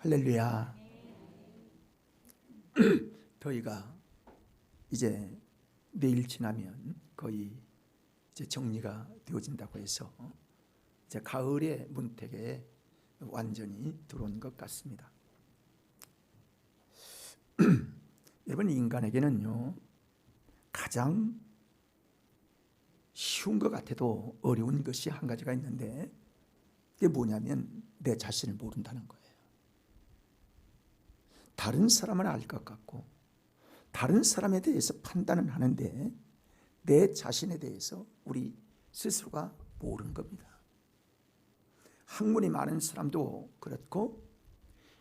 할렐루야. 더위가 이제 내일 지나면 거의 이제 정리가 되어진다고 해서 이제 가을의 문택에 완전히 들어온 것 같습니다. 여러분, 인간에게는요, 가장 쉬운 것 같아도 어려운 것이 한 가지가 있는데, 그게 뭐냐면 내 자신을 모른다는 거예요. 다른 사람은 알 것 같고 다른 사람에 대해서 판단은 하는데 내 자신에 대해서 우리 스스로가 모르는 겁니다. 학문이 많은 사람도 그렇고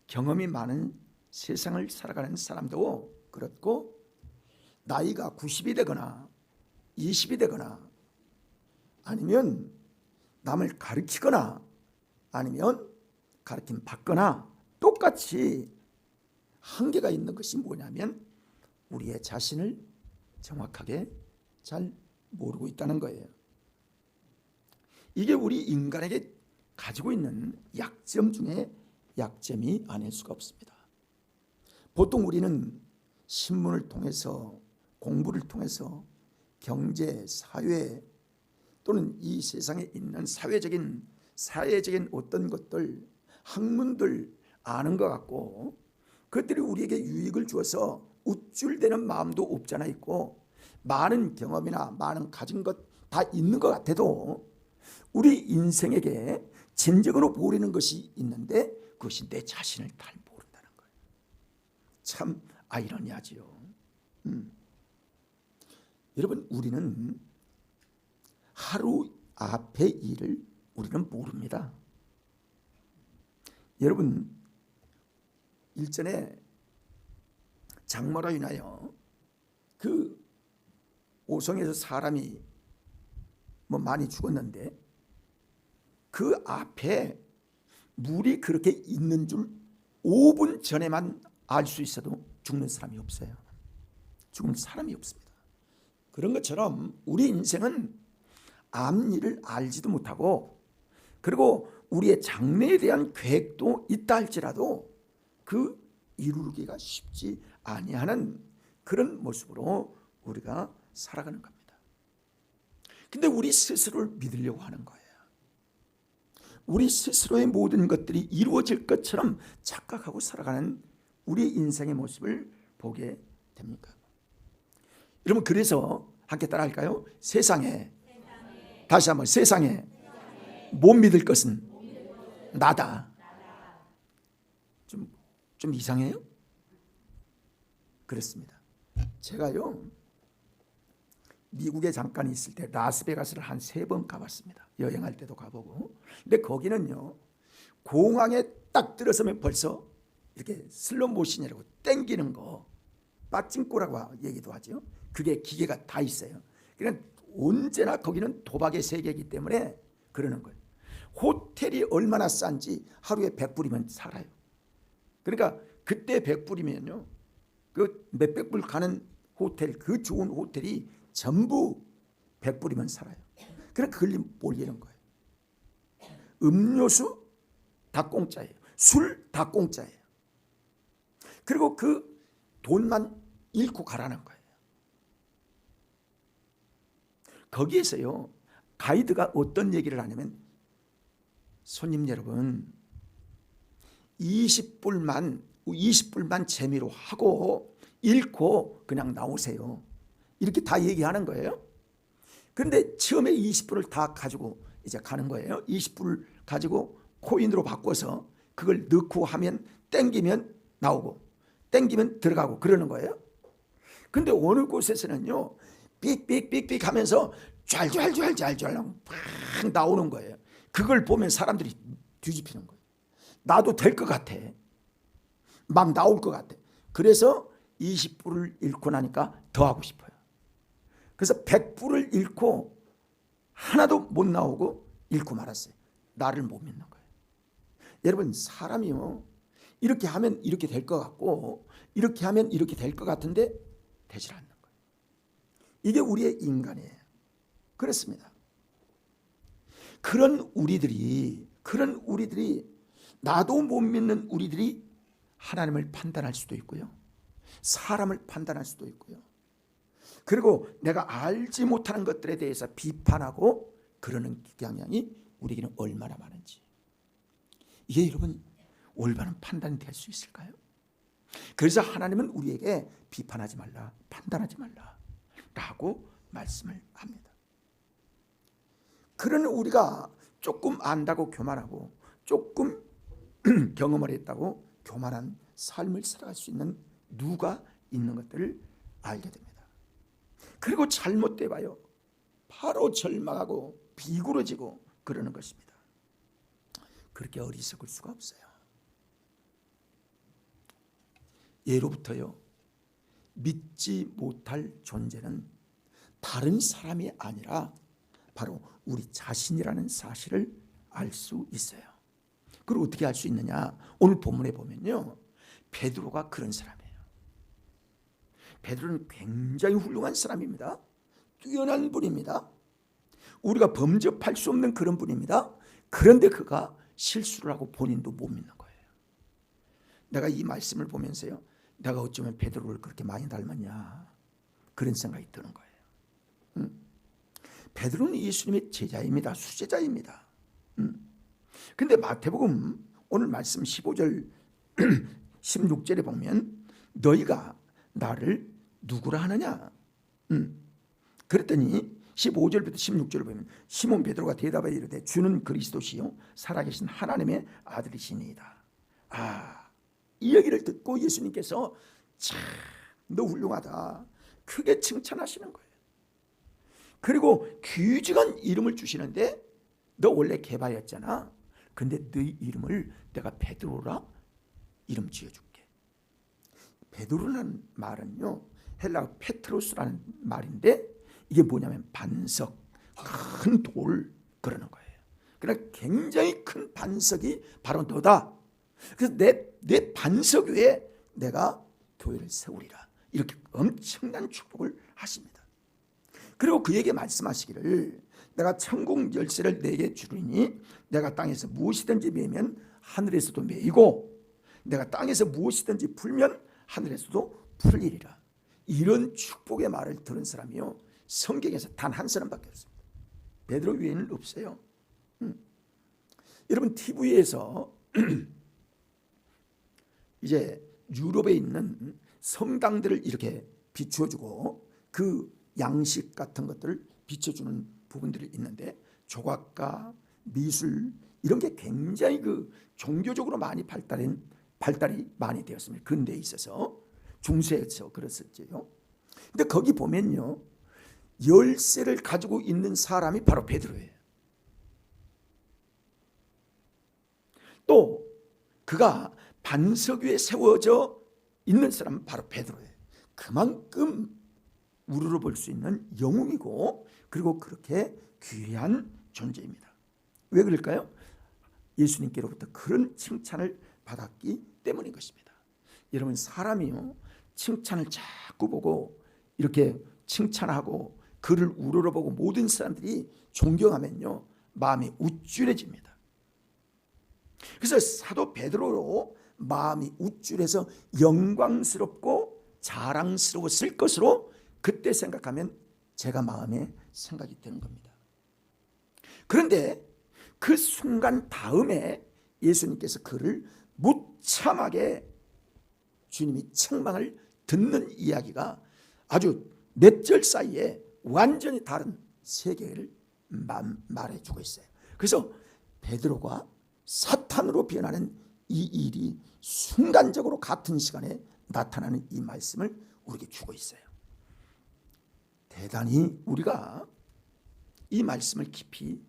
경험이 많은 세상을 살아가는 사람도 그렇고 나이가 90이 되거나 20이 되거나 아니면 남을 가르치거나 아니면 가르침 받거나 똑같이 한계가 있는 것이 뭐냐면 우리의 자신을 정확하게 잘 모르고 있다는 거예요. 이게 우리 인간에게 가지고 있는 약점 중에 약점이 아닐 수가 없습니다. 보통 우리는 신문을 통해서 공부를 통해서 경제, 사회 또는 이 세상에 있는 사회적인 어떤 것들, 학문들 아는 것 같고 그것들이 우리에게 유익을 주어서 우쭐대는 마음도 없지 않아 있고 많은 경험이나 많은 가진 것 다 있는 것 같아도 우리 인생에게 진정으로 모르는 것이 있는데 그것이 내 자신을 잘 모른다는 거예요. 참 아이러니하지요. 여러분, 우리는 하루 앞의 일을 우리는 모릅니다. 여러분, 일전에 장마로 인하여 그 오송에서 사람이 많이 죽었는데 그 앞에 물이 그렇게 있는 줄 5분 전에만 알 수 있어도 죽는 사람이 없어요. 죽는 사람이 없습니다. 그런 것처럼 우리 인생은 앞일을 알지도 못하고 그리고 우리의 장래에 대한 계획도 있다 할지라도 그 이루기가 쉽지 아니하는 그런 모습으로 우리가 살아가는 겁니다. 근데 우리 스스로를 믿으려고 하는 거예요. 우리 스스로의 모든 것들이 이루어질 것처럼 착각하고 살아가는 우리 인생의 모습을 보게 됩니까? 여러분, 그래서 함께 따라 할까요? 세상에 다시 한번 세상에 못 믿을 것은 나다. 좀 이상해요? 그렇습니다. 제가요 미국에 잠깐 있을 때 라스베가스를 한 3번 가봤습니다. 여행할 때도 가보고. 근데 거기는요 공항에 딱 들어서면 벌써 이렇게 슬로모션이라고 땡기는 거 빠찡꼬라고 얘기도 하죠. 그게 기계가 다 있어요. 그러니까 언제나 거기는 도박의 세계이기 때문에 그러는 거예요. 호텔이 얼마나 싼지 하루에 100불이면 살아요. 그러니까 그때 100불이면요 그 몇백 불 가는 호텔, 그 좋은 호텔이 전부 100불이면 살아요. 그러니까 그걸 몰리는 거예요. 음료수 다 공짜예요. 술 다 공짜예요. 그리고 그 돈만 잃고 가라는 거예요. 거기에서요 가이드가 어떤 얘기를 하냐면 손님 여러분 20불만 재미로 하고 잃고 그냥 나오세요. 이렇게 다 얘기하는 거예요. 그런데 처음에 20불을 다 가지고 이제 가는 거예요. 20불 가지고 코인으로 바꿔서 그걸 넣고 하면 땡기면 나오고 땡기면 들어가고 그러는 거예요. 근데 어느 곳에서는요 삑삑삑삑 하면서 좔좔좔좔 팍 나오는 거예요. 그걸 보면 사람들이 뒤집히는 거예요. 나도 될 것 같아. 막 나올 것 같아. 그래서 20불을 잃고 나니까 더 하고 싶어요. 그래서 100불을 잃고 하나도 못 나오고 잃고 말았어요. 나를 못 믿는 거예요. 여러분, 사람이요 이렇게 하면 이렇게 될 것 같고 이렇게 하면 이렇게 될 것 같은데 되질 않는 거예요. 이게 우리의 인간이에요. 그렇습니다. 그런 우리들이 나도 못 믿는 우리들이 하나님을 판단할 수도 있고요, 사람을 판단할 수도 있고요, 그리고 내가 알지 못하는 것들에 대해서 비판하고 그러는 경향이 우리에게는 얼마나 많은지, 이게 여러분 올바른 판단이 될 수 있을까요? 그래서 하나님은 우리에게 비판하지 말라, 판단하지 말라 라고 말씀을 합니다. 그러는 우리가 조금 안다고 교만하고 조금 경험을 했다고 교만한 삶을 살아갈 수 있는 누가 있는 것들을 알게 됩니다. 그리고 잘못돼 봐요, 바로 절망하고 비굴어지고 그러는 것입니다. 그렇게 어리석을 수가 없어요. 예로부터요, 믿지 못할 존재는 다른 사람이 아니라 바로 우리 자신이라는 사실을 알 수 있어요. 그걸 어떻게 알 수 있느냐? 오늘 본문에 보면요, 베드로가 그런 사람이에요. 베드로는 굉장히 훌륭한 사람입니다. 뛰어난 분입니다. 우리가 범접할 수 없는 그런 분입니다. 그런데 그가 실수를 하고 본인도 못 믿는 거예요. 내가 이 말씀을 보면서요, 내가 어쩌면 베드로를 그렇게 많이 닮았냐, 그런 생각이 드는 거예요. 베드로는 예수님의 제자입니다. 수제자입니다. 근데 마태복음 오늘 말씀 15절 16절에 보면 너희가 나를 누구라 하느냐? 그랬더니 15절부터 16절을 보면 시몬 베드로가 대답하여 이르되 주는 그리스도시요 살아계신 하나님의 아들이시니이다. 이 얘기를 듣고 예수님께서 참 너 훌륭하다 크게 칭찬하시는 거예요. 그리고 귀중한 이름을 주시는데 너 원래 개바였잖아. 근데 너희 이름을 내가 베드로라 이름 지어줄게. 베드로라는 말은요, 헬라어 페트로스라는 말인데 이게 뭐냐면 반석, 큰 돌 그러는 거예요. 그러니까 굉장히 큰 반석이 바로 너다. 그래서 내 반석 위에 내가 교회를 세우리라, 이렇게 엄청난 축복을 하십니다. 그리고 그에게 말씀하시기를 내가 천국 열쇠를 내게 주리니 내가 땅에서 무엇이든지 매면 하늘에서도 매이고 내가 땅에서 무엇이든지 풀면 하늘에서도 풀리리라. 이런 축복의 말을 들은 사람이요, 성경에서 단 한 사람밖에 없습니다. 베드로 외에는 없어요. 여러분 TV에서 이제 유럽에 있는 성당들을 이렇게 비추어주고 그 양식 같은 것들을 비춰주는 부분들이 있는데 조각가, 미술 이런 게 굉장히 그 종교적으로 많이 발달이 많이 되었습니다. 근대에 있어서 중세에서 그랬었죠. 근데 거기 보면요, 열쇠를 가지고 있는 사람이 바로 베드로예요. 또 그가 반석 위에 세워져 있는 사람은 바로 베드로예요. 그만큼 우러러 볼 수 있는 영웅이고 그리고 그렇게 귀한 존재입니다. 왜 그럴까요? 예수님께로부터 그런 칭찬을 받았기 때문인 것입니다. 여러분 사람이요, 칭찬을 자꾸 보고 이렇게 칭찬하고 그를 우러러보고 모든 사람들이 존경하면요, 마음이 우쭐해집니다. 그래서 사도 베드로로 마음이 우쭐해서 영광스럽고 자랑스러웠을 것으로 그때 생각하면 제가 마음에 생각이 드는 겁니다. 그런데 그 순간 다음에 예수님께서 그를 무참하게 주님이 책망을 듣는 이야기가 아주 몇 절 사이에 완전히 다른 세계를 말해주고 있어요. 그래서 베드로가 사탄으로 변하는 이 일이 순간적으로 같은 시간에 나타나는 이 말씀을 우리에게 주고 있어요. 대단히 우리가 이 말씀을 깊이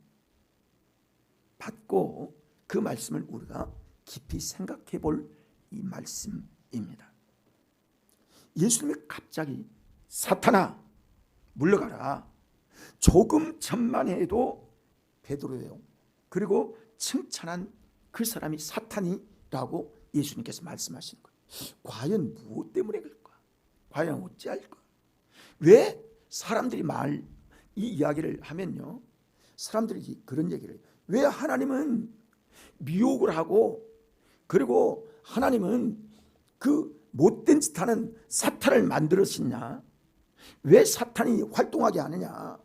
받고 그 말씀을 우리가 깊이 생각해 볼 이 말씀입니다. 예수님이 갑자기 사탄아 물러가라, 조금 전만 해도 베드로예요. 그리고 칭찬한 그 사람이 사탄이라고 예수님께서 말씀하시는 거예요. 과연 무엇 때문에 그럴까? 과연 어찌할까? 왜 사람들이 이 이야기를 하면요, 사람들이 그런 얘기를 해요. 왜 하나님은 미혹을 하고 그리고 하나님은 그 못된 짓 하는 사탄을 만들었느냐? 왜 사탄이 활동하게 하느냐?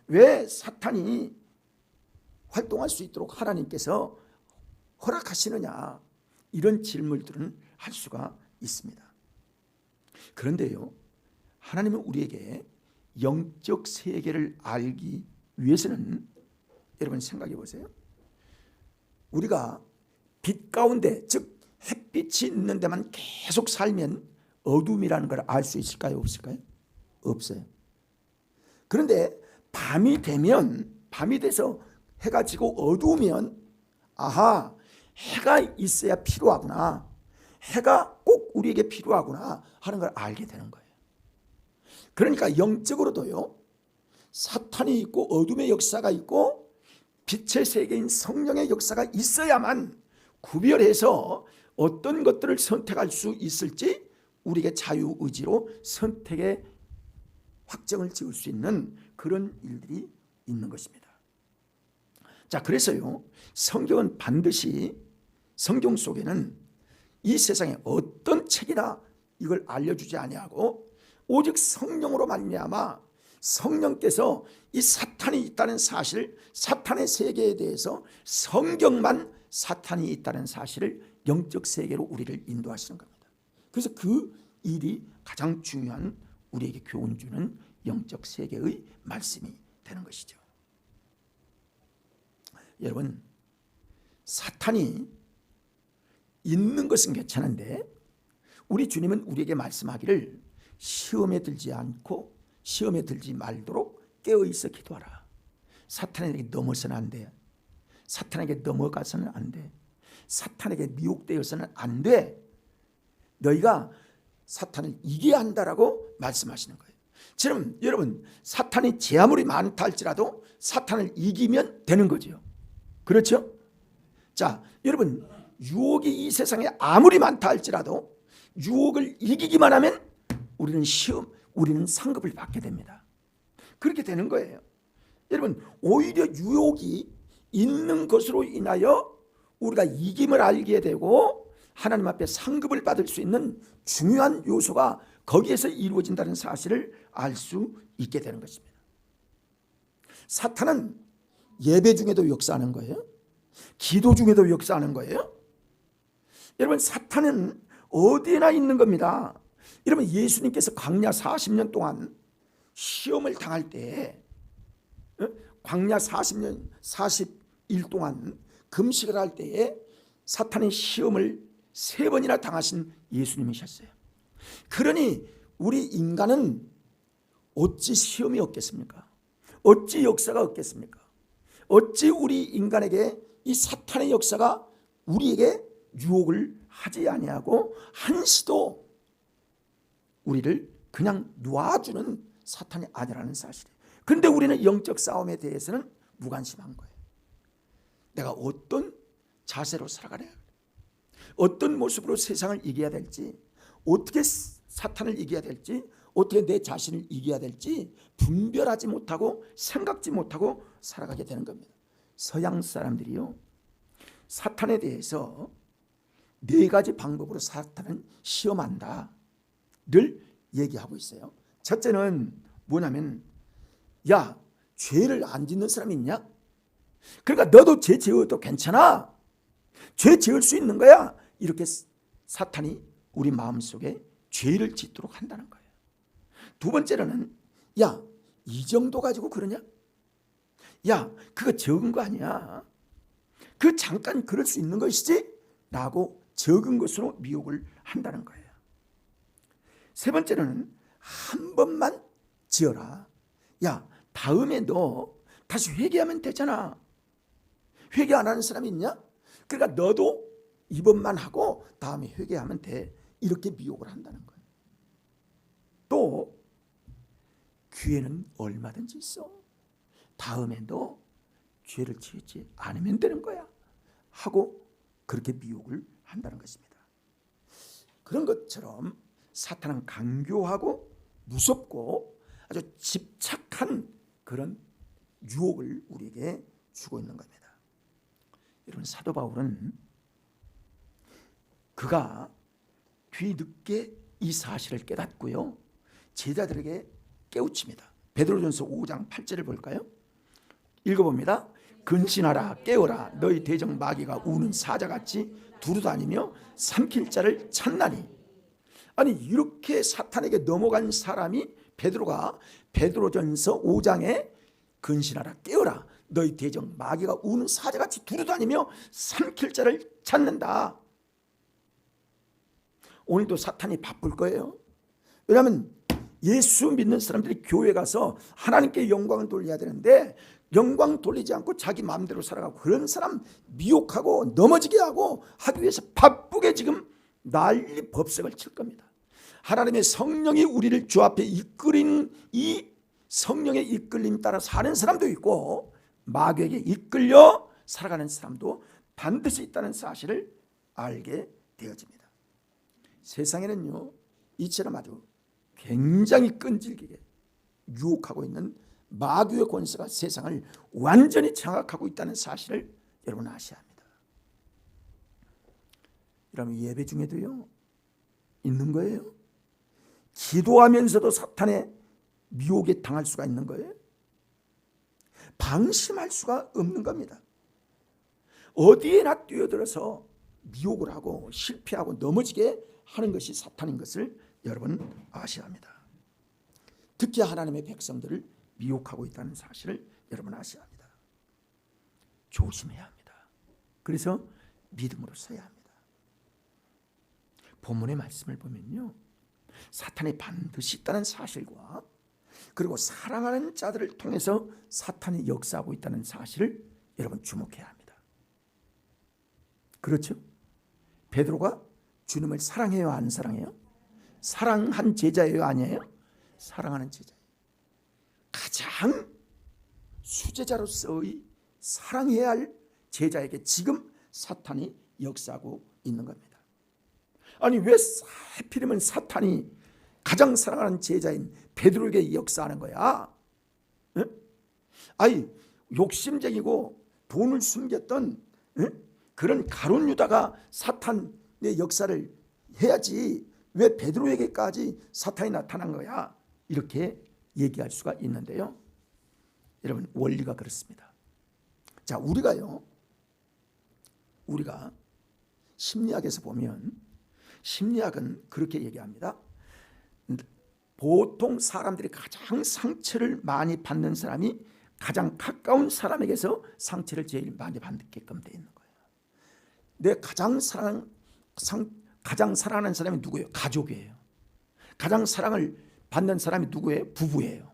왜 사탄이 활동할 수 있도록 하나님께서 허락하시느냐? 이런 질문들은 할 수가 있습니다. 그런데요, 하나님은 우리에게 영적 세계를 알기 위해서는, 여러분 생각해 보세요. 우리가 빛 가운데, 즉 햇빛이 있는 데만 계속 살면 어둠이라는 걸 알 수 있을까요? 없을까요? 없어요. 그런데 밤이 돼서 해가 지고 어두우면, 아하, 해가 있어야 필요하구나, 해가 꼭 우리에게 필요하구나 하는 걸 알게 되는 거예요. 그러니까 영적으로도요, 사탄이 있고 어둠의 역사가 있고 빛의 세계인 성령의 역사가 있어야만 구별해서 어떤 것들을 선택할 수 있을지 우리에게 자유의지로 선택의 확정을 지을 수 있는 그런 일들이 있는 것입니다. 자, 그래서요, 성경은 반드시, 성경 속에는 이 세상에 어떤 책이나 이걸 알려주지 아니하고 오직 성령으로 말미암아 성령께서 이 사탄이 있다는 사실, 사탄의 세계에 대해서 성경만 사탄이 있다는 사실을 영적 세계로 우리를 인도하시는 겁니다. 그래서 그 일이 가장 중요한, 우리에게 교훈 주는 영적 세계의 말씀이 되는 것이죠. 여러분, 사탄이 있는 것은 괜찮은데 우리 주님은 우리에게 말씀하기를 시험에 들지 않고 시험에 들지 말도록 깨어있어 기도하라. 사탄에게 넘어서는 안 돼. 사탄에게 넘어가서는 안 돼. 사탄에게 미혹되어서는 안 돼. 너희가 사탄을 이겨야 한다라고 말씀하시는 거예요. 지금 여러분, 사탄이 제 아무리 많다 할지라도 사탄을 이기면 되는 거죠. 그렇죠? 자, 여러분, 유혹이 이 세상에 아무리 많다 할지라도 유혹을 이기기만 하면 우리는 상급을 받게 됩니다. 그렇게 되는 거예요. 여러분, 오히려 유혹이 있는 것으로 인하여 우리가 이김을 알게 되고 하나님 앞에 상급을 받을 수 있는 중요한 요소가 거기에서 이루어진다는 사실을 알 수 있게 되는 것입니다. 사탄은 예배 중에도 역사하는 거예요. 기도 중에도 역사하는 거예요. 여러분, 사탄은 어디에나 있는 겁니다. 여러분, 예수님께서 광야 40년 동안 시험을 당할 때, 광야 40년 40일 동안 금식을 할 때에 사탄의 시험을 3번이나 당하신 예수님이셨어요. 그러니 우리 인간은 어찌 시험이 없겠습니까? 어찌 역사가 없겠습니까? 어찌 우리 인간에게 이 사탄의 역사가 우리에게 유혹을 하지 아니하고 한시도 우리를 그냥 놔주는 사탄이 아니라는 사실이에요. 그런데 우리는 영적 싸움에 대해서는 무관심한 거예요. 내가 어떤 자세로 살아가냐, 어떤 모습으로 세상을 이겨야 될지, 어떻게 사탄을 이겨야 될지, 어떻게 내 자신을 이겨야 될지 분별하지 못하고 생각지 못하고 살아가게 되는 겁니다. 서양 사람들이요, 사탄에 대해서 4가지 방법으로 사탄을 시험한다를 얘기하고 있어요. 첫째는 뭐냐면, 야, 죄를 안 짓는 사람이 있냐? 그러니까 너도 죄 지어도 괜찮아. 죄 지을 수 있는 거야. 이렇게 사탄이 우리 마음속에 죄를 짓도록 한다는 거예요. 두 번째로는, 야, 이 정도 가지고 그러냐? 야, 그거 적은 거 아니야. 그 잠깐 그럴 수 있는 것이지? 라고 적은 것으로 미혹을 한다는 거예요. 세 번째로는, 한 번만 지어라. 야, 다음에 너 다시 회개하면 되잖아. 회개 안 하는 사람이 있냐? 그러니까 너도 이번만 하고 다음에 회개하면 돼. 이렇게 미혹을 한다는 거예요. 또 기회는 얼마든지 있어. 다음에 너 죄를 지지 않으면 되는 거야 하고 그렇게 미혹을 한다는 것입니다. 그런 것처럼 사탄은 강교하고 무섭고 아주 집착한 그런 유혹을 우리에게 주고 있는 겁니다. 여러분, 사도 바울은 그가 뒤늦게 이 사실을 깨닫고요, 제자들에게 깨우칩니다. 베드로전서 5장 8절을 볼까요? 읽어봅니다. 근신하라, 깨어라, 너희 대적 마귀가 우는 사자같이 두루다니며 삼킬 자를 찾나니. 아니, 이렇게 사탄에게 넘어간 사람이 베드로가 베드로전서 5장에 근신하라, 깨어라, 너희 대적 마귀가 우는 사자같이 두루다니며 삼킬 자를 찾는다. 오늘도 사탄이 바쁠 거예요. 왜냐하면 예수 믿는 사람들이 교회 가서 하나님께 영광을 돌려야 되는데 영광 돌리지 않고 자기 마음대로 살아가고, 그런 사람 미혹하고 넘어지게 하고 하기 위해서 바쁘게 지금 난리 법석을 칠 겁니다. 하나님의 성령이 우리를 주 앞에 이끌인 이 성령의 이끌림 따라 사는 사람도 있고, 마귀에게 이끌려 살아가는 사람도 반드시 있다는 사실을 알게 되어집니다. 세상에는요, 이처럼 아주 굉장히 끈질기게 유혹하고 있는 마귀의 권세가 세상을 완전히 장악하고 있다는 사실을 여러분 아셔야 합니다. 여러분, 예배 중에도요 있는 거예요. 기도하면서도 사탄의 미혹에 당할 수가 있는 거예요. 방심할 수가 없는 겁니다. 어디에나 뛰어들어서 미혹을 하고 실패하고 넘어지게 하는 것이 사탄인 것을 여러분 아셔야 합니다. 특히 하나님의 백성들을 미혹하고 있다는 사실을 여러분 아셔야 합니다. 조심해야 합니다. 그래서 믿음으로 서야 합니다. 본문의 말씀을 보면요, 사탄이 반드시 있다는 사실과, 그리고 사랑하는 자들을 통해서 사탄이 역사하고 있다는 사실을 여러분 주목해야 합니다. 그렇죠? 베드로가 주님을 사랑해요, 안 사랑해요? 사랑한 제자예요, 아니에요? 사랑하는 제자예요. 가장 수제자로서의 사랑해야 할 제자에게 지금 사탄이 역사하고 있는 겁니다. 아니, 왜 하필이면 사탄이 가장 사랑하는 제자인 베드로에게 역사하는 거야? 응? 아니, 욕심쟁이고 돈을 숨겼던 그런 가룟 유다가 사탄의 역사를 해야지 왜 베드로에게까지 사탄이 나타난 거야? 이렇게 얘기할 수가 있는데요, 여러분, 원리가 그렇습니다. 자, 우리가 심리학에서 보면, 심리학은 그렇게 얘기합니다. 보통 사람들이 가장 상처를 많이 받는 사람이 가장 가까운 사람에게서 상처를 제일 많이 받게끔 되어 있는 거예요. 내 가장 사랑하는 사람이 누구예요? 가족이에요. 가장 사랑을 받는 사람이 누구예요? 부부예요.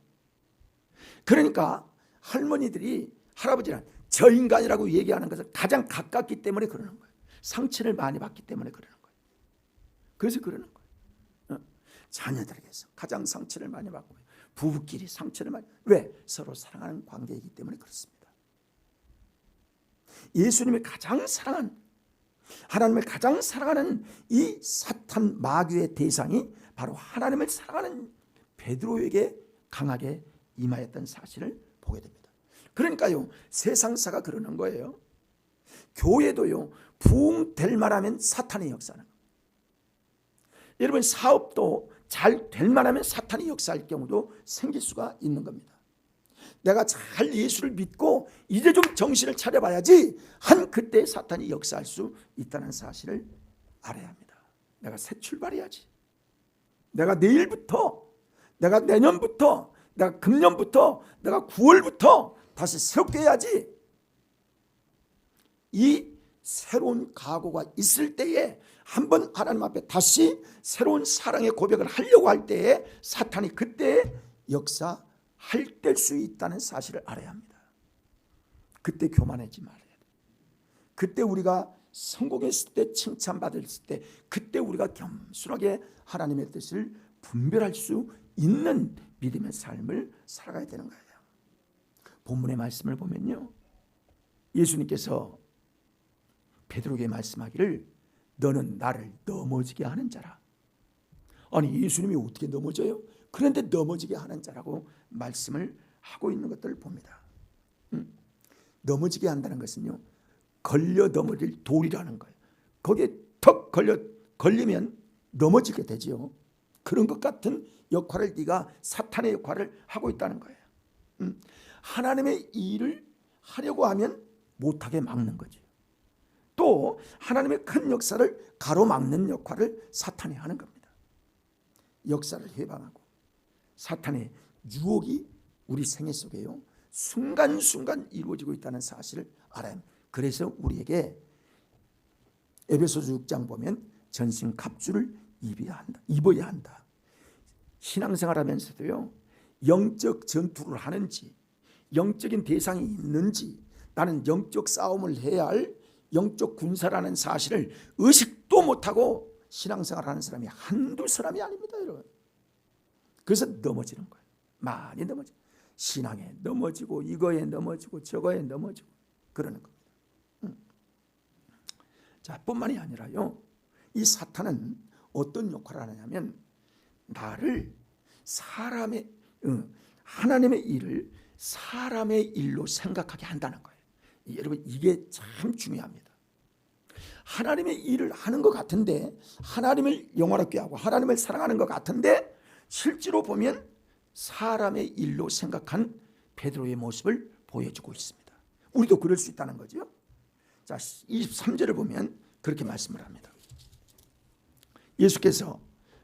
그러니까 할머니들이 할아버지랑 저 인간이라고 얘기하는 것은 가장 가깝기 때문에 그러는 거예요. 상처를 많이 받기 때문에 그러는 거예요. 그래서 그러는 거예요. 자녀들에게서 가장 상처를 많이 받고, 부부끼리 상처를 많이, 왜? 서로 사랑하는 관계이기 때문에 그렇습니다. 예수님이 가장 사랑한, 하나님을 가장 사랑하는 이 사탄 마귀의 대상이 바로 하나님을 사랑하는 베드로에게 강하게 임하였던 사실을 보게 됩니다. 그러니까요, 세상사가 그러는 거예요. 교회도요, 부흥될 만하면 사탄이 역사하는 거예요. 여러분, 사업도 잘 될 만하면 사탄이 역사할 경우도 생길 수가 있는 겁니다. 내가 잘 예수를 믿고 이제 좀 정신을 차려봐야지 한 그때 사탄이 역사할 수 있다는 사실을 알아야 합니다. 내가 새 출발해야지. 내가 내일부터, 내가 내년부터, 내가 금년부터, 내가 9월부터 다시 새롭게 해야지. 이 새로운 각오가 있을 때에 한번 하나님 앞에 다시 새로운 사랑의 고백을 하려고 할 때에 사탄이 그때 역사할 때 수 있다는 사실을 알아야 합니다. 그때 교만하지 말아야 돼요. 그때 우리가 성공했을 때, 칭찬받았을 때, 그때 우리가 겸손하게 하나님의 뜻을 분별할 수 있는 믿음의 삶을 살아가야 되는 거예요. 본문의 말씀을 보면요, 예수님께서 베드로에게 말씀하기를 너는 나를 넘어지게 하는 자라. 아니, 예수님이 어떻게 넘어져요? 그런데 넘어지게 하는 자라고 말씀을 하고 있는 것들을 봅니다. 넘어지게 한다는 것은요, 걸려 넘어질 돌이라는 거예요. 거기에 턱 걸리면 넘어지게 되지요. 그런 것 같은 역할을 네가 사탄의 역할을 하고 있다는 거예요. 하나님의 일을 하려고 하면 못하게 막는 거죠. 또 하나님의 큰 역사를 가로막는 역할을 사탄이 하는 겁니다. 역사를 해방하고 사탄의 유혹이 우리 생애 속에요 순간순간 이루어지고 있다는 사실을 알아야 합니다. 그래서 우리에게 에베소서 6장 보면 전신 갑주를 입어야 한다. 신앙생활 하면서도요 영적 전투를 하는지 영적인 대상이 있는지 나는 영적 싸움을 해야 할 영적 군사라는 사실을 의식도 못하고 신앙생활 하는 사람이 한두 사람이 아닙니다, 여러분. 그래서 넘어지는 거예요. 많이 넘어져. 신앙에 넘어지고 이거에 넘어지고 저거에 넘어지고 그러는 겁니다. 자, 뿐만이 아니라요. 이 사탄은 어떤 역할을 하느냐면 나를 하나님의 일을 사람의 일로 생각하게 한다는 거예요. 여러분 이게 참 중요합니다. 하나님의 일을 하는 것 같은데 하나님을 영화롭게 하고 하나님을 사랑하는 것 같은데 실제로 보면 사람의 일로 생각한 베드로의 모습을 보여주고 있습니다. 우리도 그럴 수 있다는 거죠. 자, 23절을 보면 그렇게 말씀을 합니다. 예수께서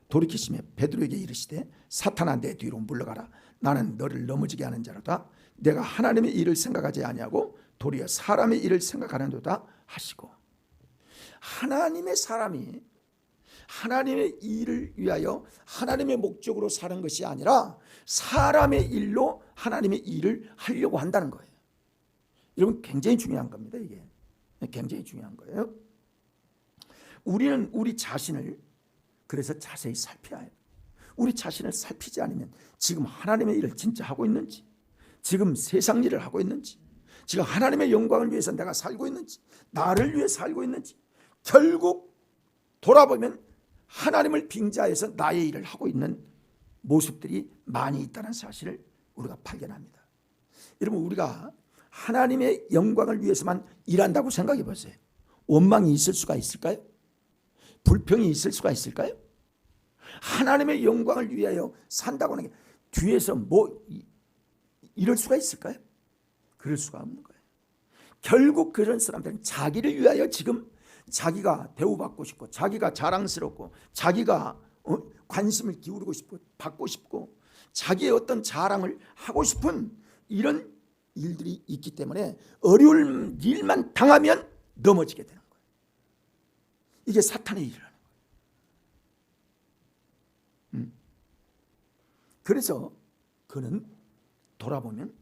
돌이키시며 베드로에게 이르시되 사탄아 내 뒤로 물러가라. 나는 너를 넘어지게 하는 자로다. 내가 하나님의 일을 생각하지 아니하고 도리어 사람의 일을 생각하는도다 하시고, 하나님의 사람이 하나님의 일을 위하여 하나님의 목적으로 사는 것이 아니라 사람의 일로 하나님의 일을 하려고 한다는 거예요. 여러분 굉장히 중요한 겁니다. 이게 굉장히 중요한 거예요. 우리는 우리 자신을 그래서 자세히 살펴야 해요. 우리 자신을 살피지 않으면 지금 하나님의 일을 진짜 하고 있는지, 지금 세상 일을 하고 있는지, 지금 하나님의 영광을 위해서 내가 살고 있는지, 나를 위해 살고 있는지, 결국 돌아보면 하나님을 빙자해서 나의 일을 하고 있는 모습들이 많이 있다는 사실을 우리가 발견합니다. 여러분 우리가 하나님의 영광을 위해서만 일한다고 생각해 보세요. 원망이 있을 수가 있을까요? 불평이 있을 수가 있을까요? 하나님의 영광을 위하여 산다고 하는 게 뒤에서 이럴 수가 있을까요? 그럴 수가 없는 거예요. 결국 그런 사람들은 자기를 위하여 지금 자기가 대우받고 싶고 자기가 자랑스럽고 자기가 관심을 기울이고 싶고 받고 싶고 자기의 어떤 자랑을 하고 싶은 이런 일들이 있기 때문에 어려운 일만 당하면 넘어지게 되는 거예요. 이게 사탄의 일이라는 거예요. 그래서 그는 돌아보면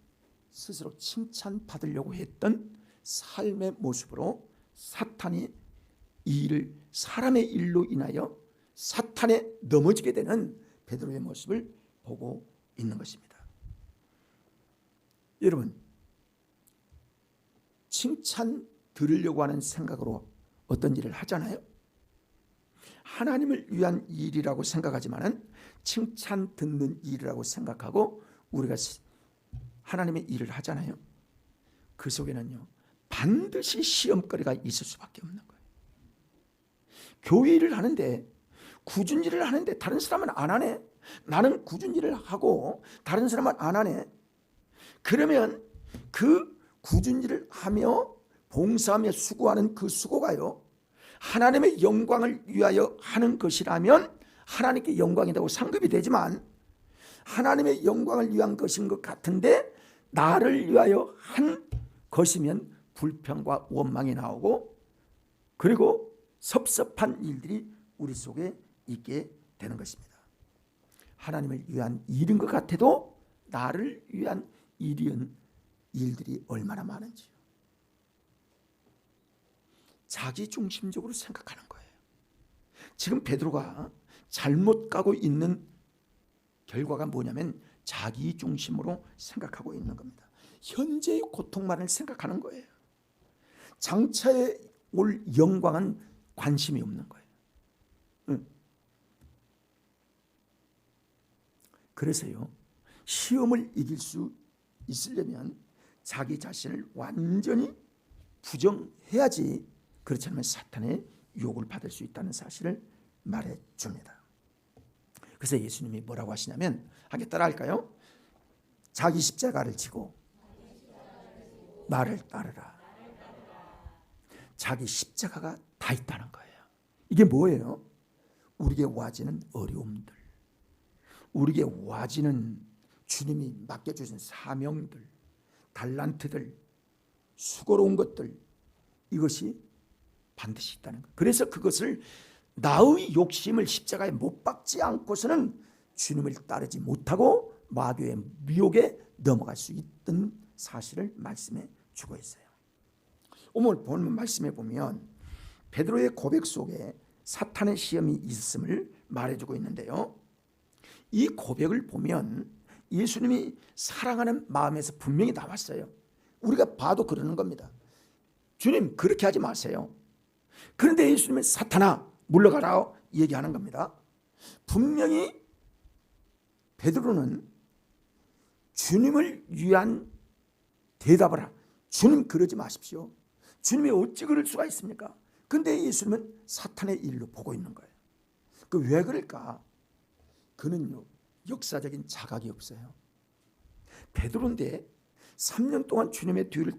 스스로 칭찬받으려고 했던 삶의 모습으로 사탄이 이 일을 사람의 일로 인하여 사탄에 넘어지게 되는 베드로의 모습을 보고 있는 것입니다. 여러분 칭찬 들으려고 하는 생각으로 어떤 일을 하잖아요. 하나님을 위한 일이라고 생각하지만은 칭찬 듣는 일이라고 생각하고 우리가 하나님의 일을 하잖아요. 그 속에는요 반드시 시험거리가 있을 수밖에 없는 거예요. 교회 일을 하는데 굳은 일을 하는데 다른 사람은 안 하네. 나는 굳은 일을 하고 다른 사람은 안 하네. 그러면 그 굳은 일을 하며 봉사하며 수고하는 그 수고가요 하나님의 영광을 위하여 하는 것이라면 하나님께 영광이 되고 상급이 되지만 하나님의 영광을 위한 것인 것 같은데 나를 위하여 한 것이면 불평과 원망이 나오고 그리고 섭섭한 일들이 우리 속에 있게 되는 것입니다. 하나님을 위한 일인 것 같아도 나를 위한 일들이 얼마나 많은지요. 자기중심적으로 생각하는 거예요. 지금 베드로가 잘못 가고 있는 결과가 뭐냐면 자기중심으로 생각하고 있는 겁니다. 현재의 고통만을 생각하는 거예요. 장차에 올 영광은 관심이 없는 거예요. 그래서요 시험을 이길 수 있으려면 자기 자신을 완전히 부정해야지 그렇지 않으면 사탄의 유혹을 받을 수 있다는 사실을 말해줍니다. 그래서 예수님이 뭐라고 하시냐면, 함께 따라 할까요? 자기 십자가를 지고 나를 따르라. 자기 십자가가 다 있다는 거예요. 이게 뭐예요? 우리에게 와지는 어려움들, 우리에게 와지는 주님이 맡겨주신 사명들, 달란트들, 수고로운 것들, 이것이 반드시 있다는 거예요. 그래서 그것을 나의 욕심을 십자가에 못 박지 않고서는 주님을 따르지 못하고 마귀의 미혹에 넘어갈 수 있던 사실을 말씀해 주고 있어요. 오늘 본문 말씀에 보면 베드로의 고백 속에 사탄의 시험이 있음을 말해주고 있는데요, 이 고백을 보면 예수님이 사랑하는 마음에서 분명히 나왔어요. 우리가 봐도 그러는 겁니다. 주님, 그렇게 하지 마세요. 그런데 예수님은 사탄아 물러가라 얘기하는 겁니다. 분명히 베드로는 주님을 위한 대답을 주님 그러지 마십시오. 주님이 어찌 그럴 수가 있습니까? 그런데 예수님은 사탄의 일로 보고 있는 거예요. 그 왜 그럴까? 그는요, 역사적인 자각이 없어요. 베드로인데 3년 동안 주님의 뒤를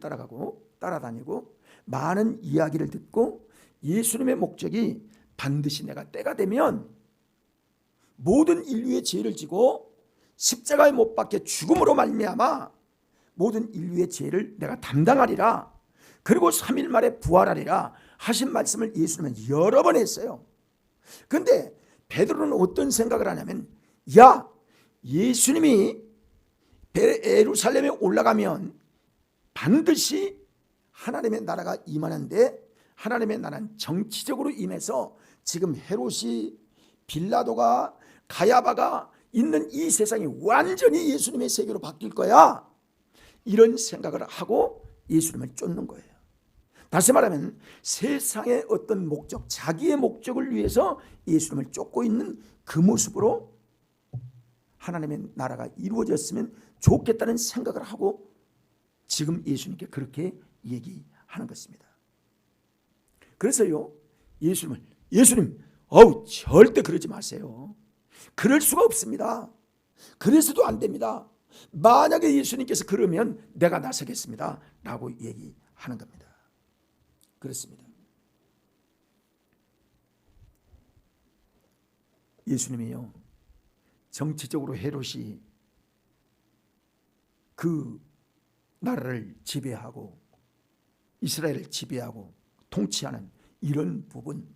따라다니고 많은 이야기를 듣고 예수님의 목적이 반드시 내가 때가 되면 모든 인류의 죄를 지고 십자가에 못 박혀 죽음으로 말미암아 모든 인류의 죄를 내가 담당하리라, 그리고 3일 만에 부활하리라 하신 말씀을 예수님은 여러 번 했어요. 그런데 베드로는 어떤 생각을 하냐면, 야, 예수님이 예루살렘에 올라가면 반드시 하나님의 나라가 임하는데, 하나님의 나라는 정치적으로 임해서 지금 헤롯이, 빌라도가, 가야바가 있는 이 세상이 완전히 예수님의 세계로 바뀔 거야, 이런 생각을 하고 예수님을 쫓는 거예요. 다시 말하면 세상의 어떤 목적, 자기의 목적을 위해서 예수님을 쫓고 있는 그 모습으로 하나님의 나라가 이루어졌으면 좋겠다는 생각을 하고 지금 예수님께 그렇게 얘기하는 것입니다. 그래서요, 예수님 절대 그러지 마세요. 그럴 수가 없습니다. 그래서도 안 됩니다. 만약에 예수님께서 그러면 내가 나서겠습니다 라고 얘기하는 겁니다. 그렇습니다. 예수님이요, 정치적으로 헤롯이 그 나라를 지배하고 이스라엘을 지배하고 통치하는 이런 부분,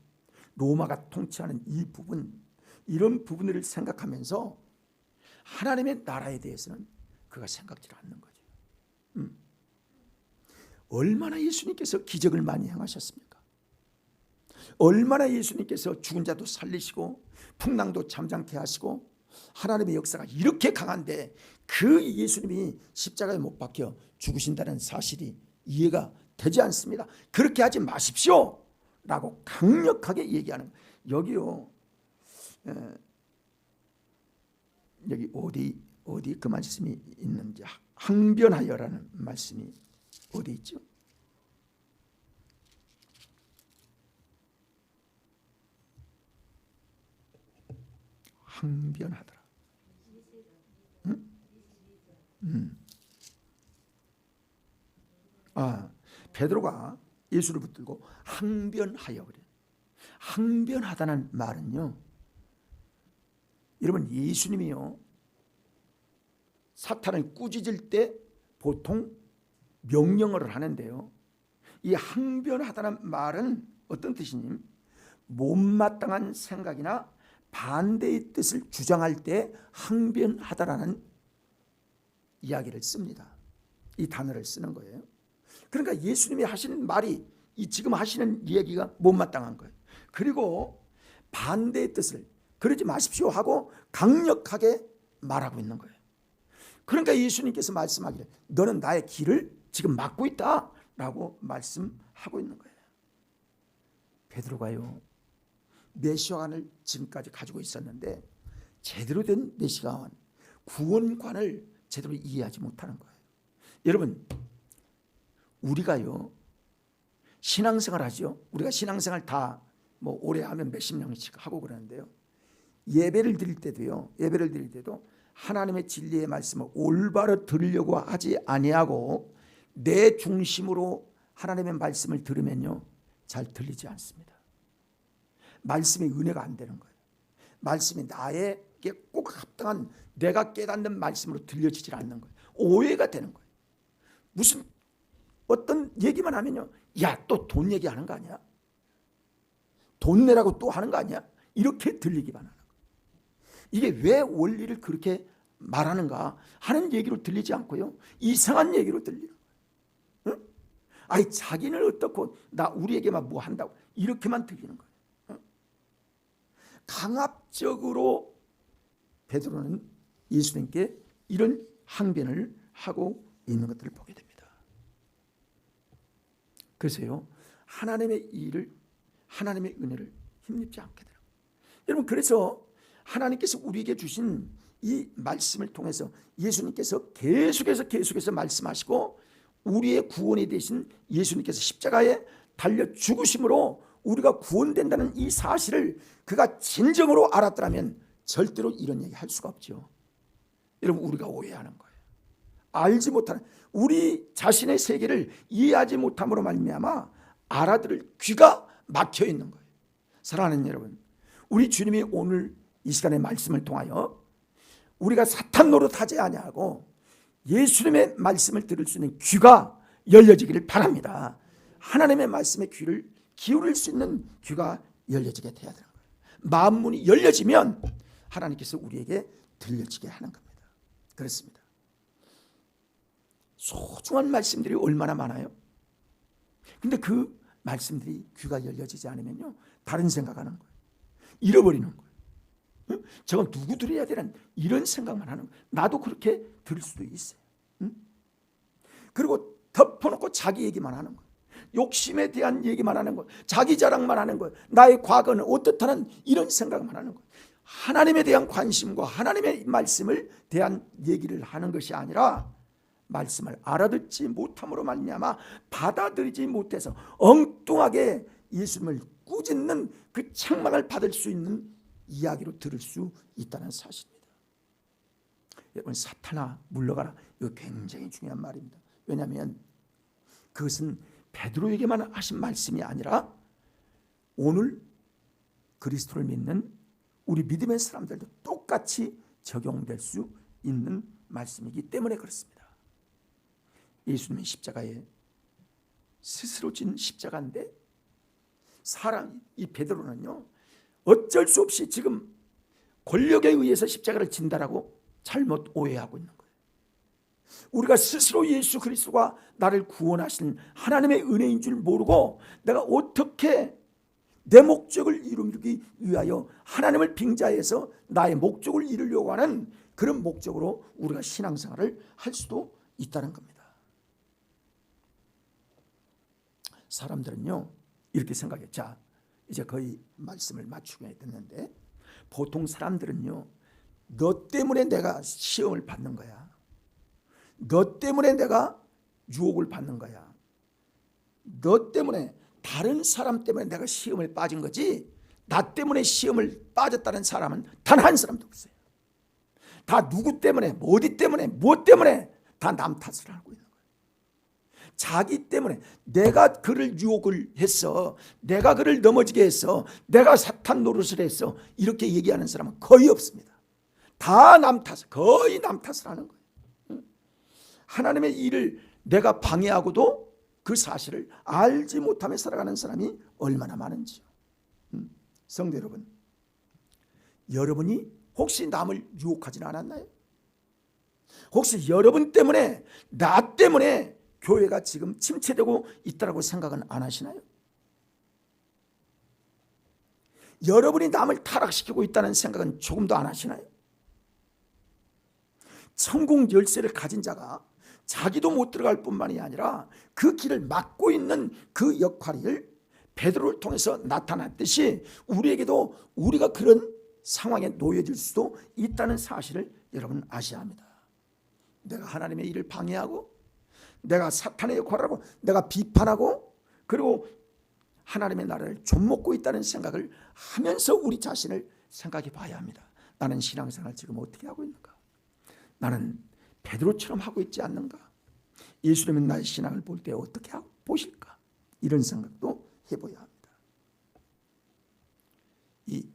로마가 통치하는 이 부분, 이런 부분을 생각하면서 하나님의 나라에 대해서는 그가 생각지 않는 거죠. 얼마나 예수님께서 기적을 많이 행하셨습니까? 얼마나 예수님께서 죽은 자도 살리시고 풍랑도 잠잠케 하시고 하나님의 역사가 이렇게 강한데 그 예수님이 십자가에 못 박혀 죽으신다는 사실이 이해가 되지 않습니다. 그렇게 하지 마십시오 라고 강력하게 얘기하는 거예요. 여기요, 여기 어디 그 말씀이 있는지, 항변하여라는 말씀이 어디 있죠? 항변하더라. 베드로가 예수를 붙들고 항변하여 그래. 항변하다는 말은요, 여러분, 예수님이요 사탄을 꾸짖을 때 보통 명령어를 하는데요, 이 항변하다는 말은 어떤 뜻이니, 못마땅한 생각이나 반대의 뜻을 주장할 때 항변하다라는 이야기를 씁니다. 이 단어를 쓰는 거예요. 그러니까 예수님이 하시는 말이 이 지금 하시는 이야기가 못마땅한 거예요. 그리고 반대의 뜻을 그러지 마십시오 하고 강력하게 말하고 있는 거예요. 그러니까 예수님께서 말씀하기를 너는 나의 길을 지금 막고 있다 라고 말씀하고 있는 거예요. 베드로가요, 메시아관을 지금까지 가지고 있었는데 제대로 된 메시아관, 구원관을 제대로 이해하지 못하는 거예요. 여러분, 우리가요 신앙생활 하죠. 우리가 신앙생활 다 뭐 오래 하면 몇십 명씩 하고 그러는데요. 예배를 드릴 때도 하나님의 진리의 말씀을 올바로 들으려고 하지 아니하고 내 중심으로 하나님의 말씀을 들으면요, 잘 들리지 않습니다. 말씀이 은혜가 안 되는 거예요. 말씀이 나에게 꼭 합당한 내가 깨닫는 말씀으로 들려지질 않는 거예요. 오해가 되는 거예요. 무슨 어떤 얘기만 하면요, 야, 또 돈 얘기하는 거 아니야? 돈 내라고 또 하는 거 아니야? 이렇게 들리기만 하는 거예요. 이게 왜 원리를 그렇게 말하는가 하는 얘기로 들리지 않고요, 이상한 얘기로 들리는 거예요. 응? 아니, 자기는 어떻고 나 우리에게만 뭐 한다고 이렇게만 들리는 거예요. 응? 강압적으로 베드로는 예수님께 이런 항변을 하고 있는 것들을 보게 됩니다. 그래서요, 하나님의 일을, 하나님의 은혜를 힘입지 않게 돼요. 여러분, 그래서 하나님께서 우리에게 주신 이 말씀을 통해서 예수님께서 계속해서 말씀하시고, 우리의 구원이 되신 예수님께서 십자가에 달려 죽으심으로 우리가 구원된다는 이 사실을 그가 진정으로 알았더라면 절대로 이런 얘기 할 수가 없죠. 여러분, 우리가 오해하는 거예요. 알지 못하는, 우리 자신의 세계를 이해하지 못함으로 말미암아 알아들을 귀가 막혀 있는 거예요. 사랑하는 여러분, 우리 주님이 오늘 이 시간의 말씀을 통하여 우리가 사탄 노릇하지 아니하고 예수님의 말씀을 들을 수 있는 귀가 열려지기를 바랍니다. 하나님의 말씀에 귀를 기울일 수 있는 귀가 열려지게 돼야 되는 거예요. 마음 문이 열려지면 하나님께서 우리에게 들려지게 하는 겁니다. 그렇습니다. 소중한 말씀들이 얼마나 많아요. 근데 그 말씀들이 귀가 열려지지 않으면요, 다른 생각하는 거예요. 잃어버리는 거예요. 응? 저건 누구 들어야 되는 이런 생각만 하는 거예요. 나도 그렇게 들을 수도 있어요. 응? 그리고 덮어놓고 자기 얘기만 하는 거예요. 욕심에 대한 얘기만 하는 거예요. 자기 자랑만 하는 거예요. 나의 과거는 어떻다는 이런 생각만 하는 거예요. 하나님에 대한 관심과 하나님의 말씀을 대한 얘기를 하는 것이 아니라 말씀을 알아듣지 못함으로 말미암아 받아들이지 못해서 엉뚱하게 예수님을 꾸짖는 그 책망을 받을 수 있는 이야기로 들을 수 있다는 사실입니다. 여러분, 사탄아 물러가라, 이거 굉장히 중요한 말입니다. 왜냐하면 그것은 베드로에게만 하신 말씀이 아니라 오늘 그리스도를 믿는 우리 믿음의 사람들도 똑같이 적용될 수 있는 말씀이기 때문에 그렇습니다. 예수님의 십자가에 스스로 진 십자가인데 사람, 이 베드로는요, 어쩔 수 없이 지금 권력에 의해서 십자가를 진다라고 잘못 오해하고 있는 거예요. 우리가 스스로 예수 그리스도가 나를 구원하신 하나님의 은혜인 줄 모르고 내가 어떻게 내 목적을 이루기 위하여 하나님을 빙자해서 나의 목적을 이루려고 하는 그런 목적으로 우리가 신앙생활을 할 수도 있다는 겁니다. 사람들은요, 이렇게 생각해요. 자, 이제 거의 말씀을 맞추게 됐는데, 보통 사람들은요, 너 때문에 내가 시험을 받는 거야. 너 때문에 내가 유혹을 받는 거야. 너 때문에, 다른 사람 때문에 내가 시험을 빠진 거지, 나 때문에 시험을 빠졌다는 사람은 단 한 사람도 없어요. 다 누구 때문에, 어디 때문에, 무엇 때문에 다 남 탓을 하고 있는 거예요. 자기 때문에, 내가 그를 유혹을 했어, 내가 그를 넘어지게 했어, 내가 사탄 노릇을 했어, 이렇게 얘기하는 사람은 거의 없습니다. 다 남 탓을, 거의 남 탓을 하는 거예요. 하나님의 일을 내가 방해하고도 그 사실을 알지 못하며 살아가는 사람이 얼마나 많은지요. 성도 여러분, 여러분이 혹시 남을 유혹하지는 않았나요? 혹시 여러분 때문에, 나 때문에 교회가 지금 침체되고 있다고 생각은 안 하시나요? 여러분이 남을 타락시키고 있다는 생각은 조금도 안 하시나요? 천국 열쇠를 가진 자가 자기도 못 들어갈 뿐만이 아니라 그 길을 막고 있는 그 역할을 베드로를 통해서 나타났듯이 우리에게도 우리가 그런 상황에 놓여질 수도 있다는 사실을 여러분 아셔야 합니다. 내가 하나님의 일을 방해하고, 내가 사탄의 역할을 하고, 내가 비판하고, 그리고 하나님의 나라를 좀먹고 있다는 생각을 하면서 우리 자신을 생각해 봐야 합니다. 나는 신앙생활 지금 어떻게 하고 있는가? 나는 베드로처럼 하고 있지 않는가? 예수님은 나의 신앙을 볼 때 어떻게 보실까? 이런 생각도 해봐야 합니다. 이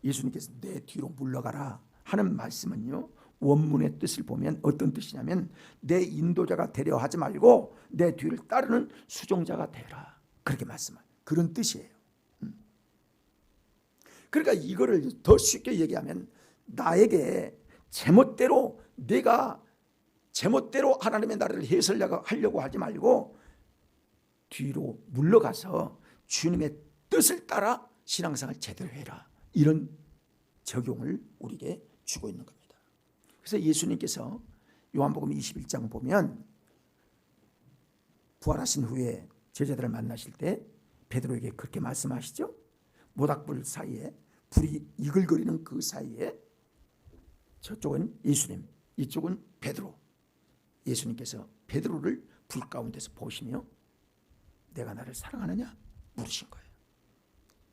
예수님께서 내 뒤로 물러가라 하는 말씀은요, 원문의 뜻을 보면 어떤 뜻이냐면 내 인도자가 되려 하지 말고 내 뒤를 따르는 수종자가 되라, 그렇게 말씀한 그런 뜻이에요. 그러니까 이거를 더 쉽게 얘기하면 나에게 제멋대로 내가 제멋대로 하나님의 나라를 해설하려고 하지 말고 뒤로 물러가서 주님의 뜻을 따라 신앙생활을 제대로 해라, 이런 적용을 우리에게 주고 있는 겁니다. 그래서 예수님께서 요한복음 21장 보면 부활하신 후에 제자들을 만나실 때 베드로에게 그렇게 말씀하시죠. 모닥불 사이에 불이 이글거리는 그 사이에 저쪽은 예수님, 이쪽은 베드로. 예수님께서 베드로를 불 가운데서 보시며 내가 나를 사랑하느냐 물으신 거예요.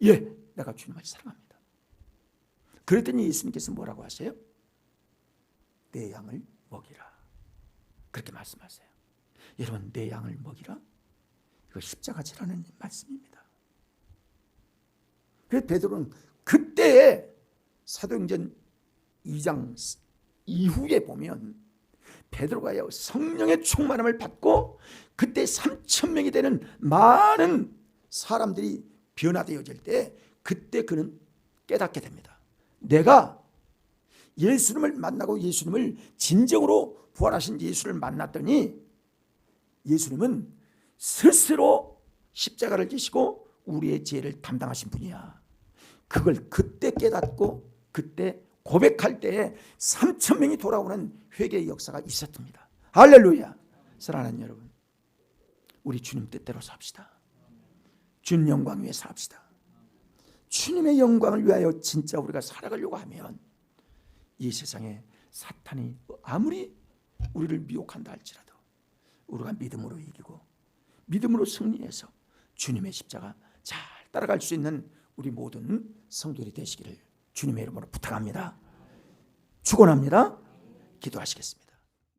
예, 내가 주님을 사랑합니다. 그랬더니 예수님께서 뭐라고 하세요? 내 양을 먹이라, 그렇게 말씀하세요. 여러분, 내 양을 먹이라, 이거 십자가지라는 말씀입니다. 그래서 베드로는 그때 사도행전 2장 이후에 보면 베드로가요 성령의 충만함을 받고 그때 3,000명이 되는 많은 사람들이 변화되어질 때 그때 그는 깨닫게 됩니다. 내가 예수님을 만나고 예수님을 진정으로 부활하신 예수를 만났더니 예수님은 스스로 십자가를 지시고 우리의 죄를 담당하신 분이야. 그걸 그때 깨닫고 그때 고백할 때에 3,000명이 돌아오는 회개의 역사가 있었답니다. 할렐루야. 사랑하는 여러분, 우리 주님 뜻대로 삽시다. 주님 영광 위해 삽시다. 주님의 영광을 위하여 진짜 우리가 살아가려고 하면 이 세상에 사탄이 아무리 우리를 미혹한다 할지라도 우리가 믿음으로 이기고 믿음으로 승리해서 주님의 십자가 잘 따라갈 수 있는 우리 모든 성도들이 되시기를 주님의 이름으로 부탁합니다. 축원합니다. 기도하시겠습니다.